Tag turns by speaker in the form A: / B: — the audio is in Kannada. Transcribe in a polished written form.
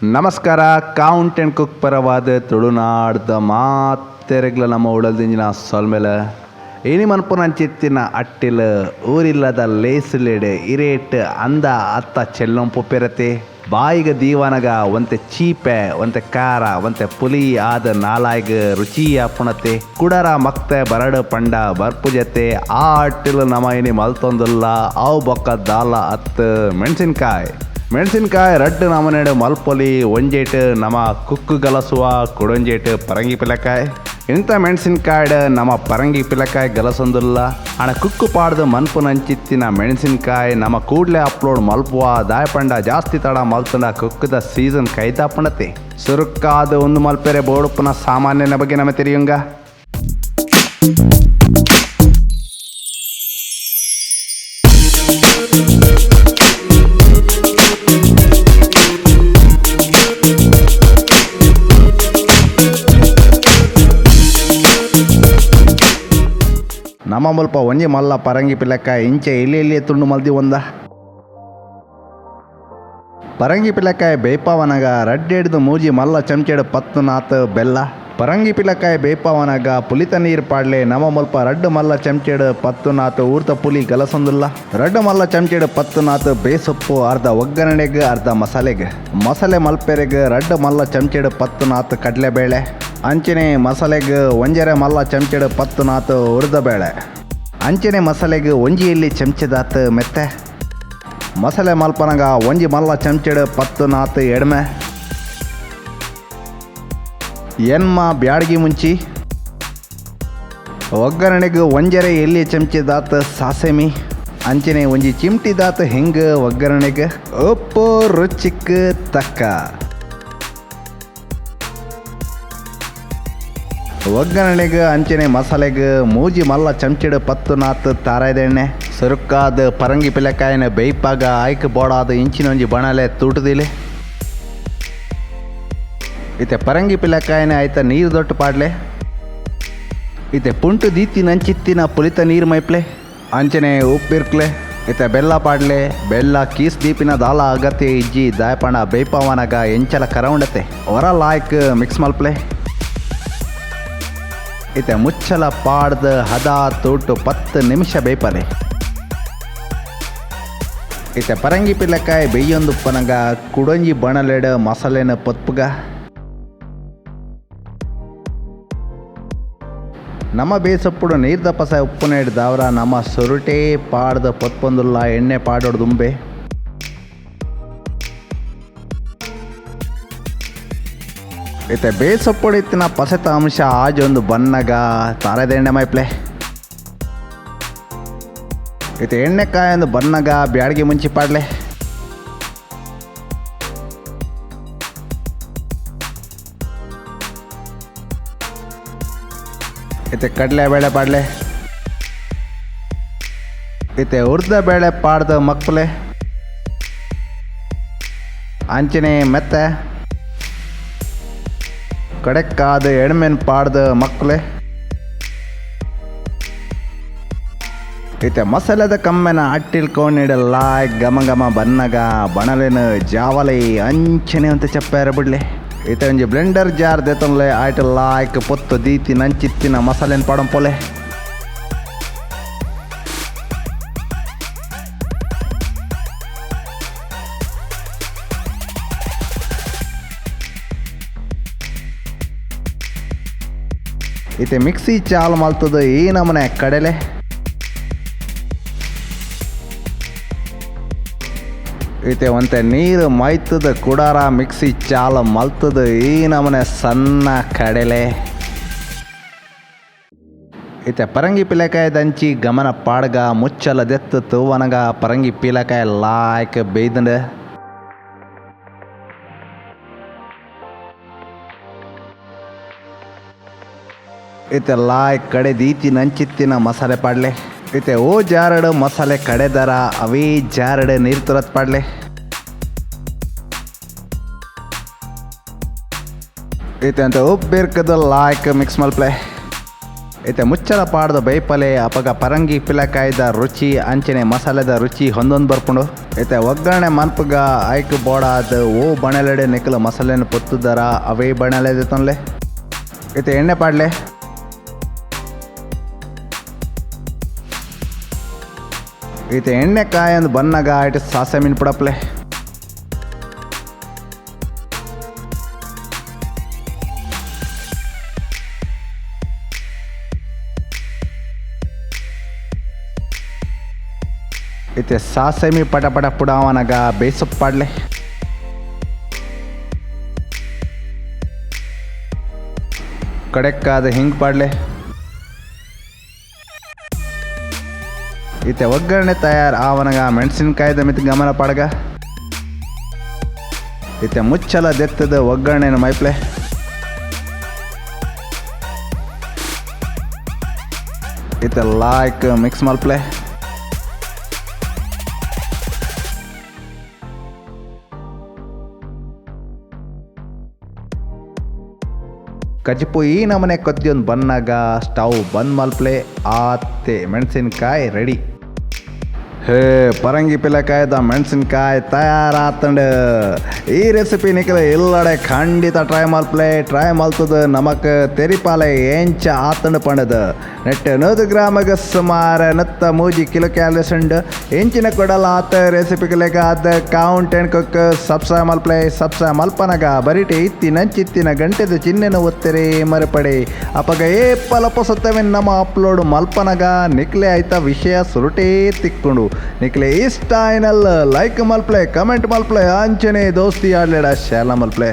A: ನಮಸ್ಕಾರ. ಕೌಂಟ್ ಆ್ಯಂಡ್ ಕುಕ್ ಪರವಾದ ತುಳುನಾಡ್ದ ಮಾತೆರೆಗ್ಲ ನಮ್ಮ ಉಳದಿಂಜಿನ ಸೊಲ್ಮೆಲ ಇನಿ ಮನ್ಪುನಂಚಿತ್ತಿನ ಅಟ್ಟಿಲ್ ಊರಿಲ್ಲದ ಲೇಸುಲೆಡೆ ಇರೇಟ್ ಅಂದ ಅತ್ತ ಚೆಲ್ಲೊಂಪು ಪೆರತೆ ಬಾಯಿಗ ದೀವನಗ ಒಂತೆ ಚೀಪೆ ಒಂತೆ ಖಾರ ಒಂತೆ ಪುಲಿ ಆದ ನಾಲಾಯ್ಗ ರುಚಿಯ ಪುಣತೆ ಕುಡರ ಮಕ್ತೆ ಬರಡು ಪಂಡ ಬರ್ಪುಜತೆ ಆ ಅಟ್ಟಿಲ್ ನಮ ಇನಿ ಮಲ್ತೊಂದುಲ್ಲ ಅವು ಬೊಕ್ಕ ದಾಲ ಅತ್ತ ಮೆಣಸಿನ್ಕಾಯಿ ರಡ್ಡು ನಮನೆಡು ಮಲ್ಪೊಲಿ ಒಂಜೇಟ್ ನಮ ಕುಕ್ಕು ಗಲಸುವ ಕುಡೊಂಜೇಟ್ ಪರಂಗಿ ಪಿಲಕಾಯಿ ಇಂಥ ಮೆಣಸಿನ್ಕಾಯ್ಡ್ ನಮ ಪರಂಗಿ ಪಿಲಕಾಯಿ ಗಲಸೊಂದುಲ್ಲ ಹಣ ಕುಕ್ಕು ಪಾಡ್ದು ಮನ್ಪುನಂಚಿತ್ತಿನ ಮೆಣಸಿನ್ಕಾಯಿ ನಮ ಕೂಡ್ಲೆ ಅಪ್ಲೋಡ್ ಮಲ್ಪುವ ದಾಯಪಂಡ ಜಾಸ್ತಿ ತಡ ಮಲ್ತಂಡ ಕುಕ್ಕದ ಸೀಸನ್ ಕೈತಾಪಣತೆ ಸುರುಕ್ಕಾದ ಒಂದು ಮಲ್ಪೆರೆ ಬೋಡುಪುನ ಸಾಮಾನ್ಯನ ಬಗ್ಗೆ ನಮ ತಿರಿಯುಂಗ. ನಮ್ಮ ಮುಲ್ಪ ಒಂಜಿ ಮಲ್ಲ ಪರಂಗಿ ಪಿಲಕಾಯಿ ಇಂಚೆ ಇಲ್ಲಿ ತುಂಡು ಮಲ್ದಿ ಒಂದ ಪರಂಗಿ ಪಿಲಕಾಯಿ ಬೇಯ್ಪವನಗ ರಡ್ಡೆಡ್ದು ಮೂಜಿ ಮಲ್ಲ ಚಮಚೆಡು ಪತ್ತು ನಾತ್ ಬೆಲ್ಲ ಪರಂಗಿ ಪಿಲಕಾಯಿ ಬೇಯ್ಪವನಗ ಪುಲಿತ ನೀರು ಪಾಡ್ಲೆ ನಮ್ಮ ಮುಲ್ಪ ರಡ್ಡು ಮಲ್ಲ ಚಮಚೆಡು ಪತ್ತು ನಾತ್ ಊರ್ತ ಪುಲಿ ಗಲಸೊಂದುಲ್ಲ ರಡ್ಡು ಮಲ್ಲ ಚಮಚೆಡು ಪತ್ತು ನಾತ್ ಬೇಸೊಪ್ಪು ಅರ್ಧ ಒಗ್ಗರಣೆಗೆ ಅರ್ಧ ಮಸಾಲೆ ಮಲ್ಪೆರೆಗೆ ರಡ್ಡು ಮಲ್ಲ ಚಮಚೆಡು ಪತ್ತು ನಾತ್ ಕಡಲೆಬೇಳೆ ಅಂಚನೆ ಮಸಾಲೆಗೆ ಒಂಜರೆ ಮಲ್ಲ ಚಮಚೆಡು ಪತ್ತು ನಾತ್ ಉರ್ದಬೇಳೆ ಅಂಚನೆ ಮಸಾಲೆಗೆ ಒಂಜಿಯಲ್ಲಿ ಚಮಚದಾತ್ ಮೆತ್ತೆ ಮಸಾಲೆ ಮಲ್ಪನಗ ಒಂಜಿ ಮಲ್ಲ ಚಮಚೆಡು ಪತ್ತು ನಾತ್ ಎಡ್ಮೆ ಎನ್ಮ ಬ್ಯಾಡ್ಗಿ ಮುಂಚಿ ಒಗ್ಗರಣೆಗೆ ಒಂಜರೆ ಎಲ್ಲಿ ಚಮಚದಾತ್ ಸಾಸೆಮಿ ಅಂಚನೆ ಒಂಜಿ ಚಿಮ್ಟಿದಾತ್ ಹಿಂಗೆ ಒಗ್ಗರಣೆಗೆ ಉಪ್ಪು ರುಚಿಕ್ ತಕ್ಕ ಒಗ್ಗರಣೆಗೆ ಅಂಚನೆ ಮಸಾಲೆಗೆ ಮೂಜಿ ಮಲ್ಲ ಚಮಚೆಡು ಪತ್ತು ನಾತ್ ತಾರಾಯ್ದೆಣ್ಣೆ ಸುರುಕ್ಕಾದ ಪರಂಗಿ ಪಿಲಕಾಯಿನ ಬೇಯ್ಪಾಗ ಆಯ್ಕೆ ಬೋಡಾದ ಇಂಚಿನೊಂಜಿ ಬಣಲೆ ತೂಟದಿಲೆ ಇತ್ತೆ ಪರಂಗಿ ಪಿಲಕಾಯಿನ ಆಯ್ತ ನೀರು ದೊಟ್ಟು ಪಾಡ್ಲೆ ಇತ್ತೆ ಪುಂಟು ದೀತಿ ನಂಚಿತ್ತಿನ ಪುಲಿತ ನೀರು ಮೈಪ್ಲೆ ಅಂಚನೆ ಉಪ್ಪಿರ್ಕ್ಲೆ ಇತ್ತೆ ಬೆಲ್ಲ ಪಾಡ್ಲೆ ಬೆಲ್ಲ ಕೀಸ್ ದೀಪಿನ ದಾಲ ಅಗತ್ಯ ಇಜ್ಜಿ ದಾಯಪಣ ಬೇಯ್ಪವನಗ ಎಂಚಲ ಕರೌಂಡತೆ ಹೊರ ಲಾಯ್ಕ್ ಮಿಕ್ಸ್ ಮಲ್ಪ್ಲೆ ಇತ್ತೆ ಮುಚ್ಚಲ ಪಾಡ್ದ ಹದ ತೋಟು 10 ನಿಮಿಷ ಬೇಯ್ಪಲೆ ಇತ್ತೆ ಪರಂಗಿ ಪಿಲಕಾಯಿ ಬೇಯೊಂದು ಪನಗ ಕುಡೊಂಜಿ ಬಣಲೆಡ ಮಸಾಲೆನ ಪೊತ್ಪುಗ ನಮ್ಮ ಬೇಸಪ್ಪುಡು ನೀರ್ದ ಪಸ ಉಪ್ಪುನ ಹಿಡ್ದವ್ರ ನಮ್ಮ ಸೊರುಟೇ ಪಾಡ್ದ ಪೊತ್ಪೊಂದುಲ್ಲ ಎಣ್ಣೆ ಪಾಡೋಡು ದುಂಬೆ ಇತ್ತೆ ಬೇಸಪ್ಪುಡಿತ್ತಿನ ಪಸೆತ ಅಂಶ ಆಜೊಂದು ಬನ್ನಗ ತಾರದ ಎಣ್ಣೆ ಮೈಪ್ಲೆ ಇತ್ತೆ ಎಣ್ಣೆಕಾಯೊಂದು ಬನ್ನಗ ಬ್ಯಾಡ್ಗೆ ಮುಂಚಿ ಪಾಡ್ಲೆ ಇತ್ತೆ ಕಡಲೆ ಬೇಳೆ ಪಾಡ್ಲೆ ಇತ್ತೆ ಉರ್ದ ಬೇಳೆ ಪಾಡ್ದ ಮಕ್ಪಲೆ ಅಂಚನೆ ಮೆತ್ತೆ ಕಡೆಕ್ಕಾದ ಎಣ್ಮೆನ್ ಪಾಡ್ದ ಮಕ್ಕಳೆ ಇತ್ತೆ ಮಸಾಲೆದ ಕಮ್ಮೆನ ಅಟ್ಟಿಲ್ಕೊಂಡಿಡಲ್ಲ ಘಮ ಬನ್ನಗ ಬಣಲೆನ ಜಾವಲೆ ಅಂಚನೆ ಅಂತ ಚಪ್ಪಾರ ಬಿಡ್ಲೆ ಇತ್ತೆ ಒಂಜಿ ಬ್ಲೆಂಡರ್ ಜಾರ್ ದೆತೊನ್ಲೆ ಆಯ್ತು ಲಾಯ್ಕ್ ಪೊತ್ತು ದೀತಿ ನಂಚಿತ್ತಿನ ಮಸಾಲೆನ ಪಾಡಂಪೊಲೆ ಇತ್ತೆ ಮಿಕ್ಸಿ ಚಾಲು ಮಲ್ತದ ಈ ನಮನೆ ಕಡೆಲೆ ಇತ್ತೆ ಒಂತೆ ನೀರು ಮೈತದ ಕುಡಾರ ಮಿಕ್ಸಿ ಚಾಲು ಮಲ್ತದ ಈ ನಮನೆ ಸಣ್ಣ ಕಡೆಲೆ ಇತ್ತೆ ಪರಂಗಿ ಪಿಲಕಾಯಿ ದಂಚಿ ಗಮನ ಪಾಡ್ಗ ಮುಚ್ಚಲ ದೆತ್ತು ತೂವನಗ ಪರಂಗಿ ಪಿಲಕಾಯಿ ಲಾಯ್ಕ್ ಬೇಯ್ದಂಡೆ ಇತ್ತೆ ಲಾಯ್ ಕಡೆ ದೀತಿ ನಂಚಿತ್ತಿನ ಮಸಾಲೆ ಪಾಡ್ಲೆ ಇತ್ತೆ ಓ ಜಾರಡು ಮಸಾಲೆ ಕಡೆದರ ಅವೇ ಜಾರಡು ನೀರು ತುರತ್ ಪಾಡ್ಲೆ ಇತ್ತೆ ಅಂತ ಉಪ್ಪು ಬೇರ್ಕದ ಲಾಯ್ಕ್ ಮಿಕ್ಸ್ ಮಲ್ಪ್ಲೆ ಇತ್ತೆ ಮುಚ್ಚಲ ಪಾಡ್ದು ಬೈಪಲೆ ಅಪಗ ಪರಂಗಿ ಪಿಲಕಾಯ್ದ ರುಚಿ ಅಂಚನೆ ಮಸಾಲೆದ ರುಚಿ ಹೊಂದೊಂದು ಬರ್ಕೊಂಡು ಇತ್ತೆ ಒಗ್ಗರಣೆ ಮನ್ಪಗ ಆಯ್ಕೆ ಬೋಡಾದ ಓ ಬಣಲೆಡೆ ನಿಕ್ಕಲು ಮಸಾಲೆನ ಪೊತ್ತುದರ ಅವೇ ಬಣಲೆದೆ ತೊನ್ಲೆ ಇತ್ತೆ ಎಣ್ಣೆ ಪಾಡ್ಲೆ ಇತ್ತೆ ಎಣ್ಣೆ ಕಾಯಂದು ಬನ್ನಾಗ ಆಯ್ತು ಸಾಸೆ ಮೀನು ಪುಡಪ್ಲೆ इथे सासे मी पटापटा पुडावनागा बेसप पाडले कडेक्काद हिंग पाडले इथे ಒಗ್ಗರಣೆ ತಯಾರು ಆವನಗ ಮೆಣಸಿನಕಾಯಿದ ಮಿತ್ ಗಮನ ಪಡಗ ಇತ್ತೆ ಮುಚ್ಚಲ ದೆತ್ತದ ಒಗ್ಗರಣೆನ ಮೈಪ್ಲೆ ಇತ್ತೆ ಲಾಯ್ಕ್ ಮಿಕ್ಸ್ ಮಲ್ಪ್ಲೆ ಕಜಿಪು ಈ ನಮನೆ ಕೊದ್ದಿಯೊಂದು ಬನ್ನಾಗ ಸ್ಟವ್ ಬಂದ್ ಮಲ್ಪ್ಲೆ ಆತೆ ಮೆಣಸಿನ್ಕಾಯಿ ರೆಡಿ ಹೇ ಪರಂಗಿ ಪಿಲಕಾಯ್ದ ಮೆಣಸಿನ್ಕಾಯಿ ತಯಾರಾತಂಡ ಈ ರೆಸಿಪಿ ನಿಖಿಲ ಇಲ್ಲಡೆ ಖಂಡಿತ ಟ್ರೈ ಮಲ್ತದ ನಮಕ್ ತೆರಿಪಾಲೆ ಎಂಚ ಆತಂಡ ಪಂಡದ ನೆಟ್ಟ 100 ಗ್ರಾಮಗ ಸುಮಾರು 93 ಕಿಲೋ ಕ್ಯಾಲರೀಸ್ ಉಂಡು ಎಂಚಿನ ಕೊಡಲ್ಲ ಆತ ರೆಸಿಪಿಗಳಿಗೆ ಆದ ಕೌಂಟ್ ಅಂಡ್ ಕುಕ್ ಸಬ್ಸ್ಕ್ರೈಬ್ ಮಲ್ಪನಗ ಬರಿಟೆ ಇತ್ತಿನ ಗಂಟೆದ ಚಿಹ್ನೆನ ಒತ್ತರೆ ಮರೆಪಡೆ ಅಪಗ ಏಪಲ ಪೊಸತ್ತವೆ ನಮ್ಮ ಅಪ್ಲೋಡ್ ಮಲ್ಪನಗ ನಿಕ್ಲೆ ಆಯ್ತಾ ವಿಷಯ ಸುರುಟೇ ತಿಕ್ಕೊಂಡು ನಿಕ್ಲೆ ಇಷ್ಟ ಏನಲ್ಲ ಲೈಕ್ ಮಲ್ಪ್ಲೆ ಕಮೆಂಟ್ ಮಲ್ಪ್ಲೆ ಅಂಚನೆ ದೋಸ್ತಿ ಆಡ್ಲೇಡ ಶಾಲ ಮಲ್ಪ್ಲೆ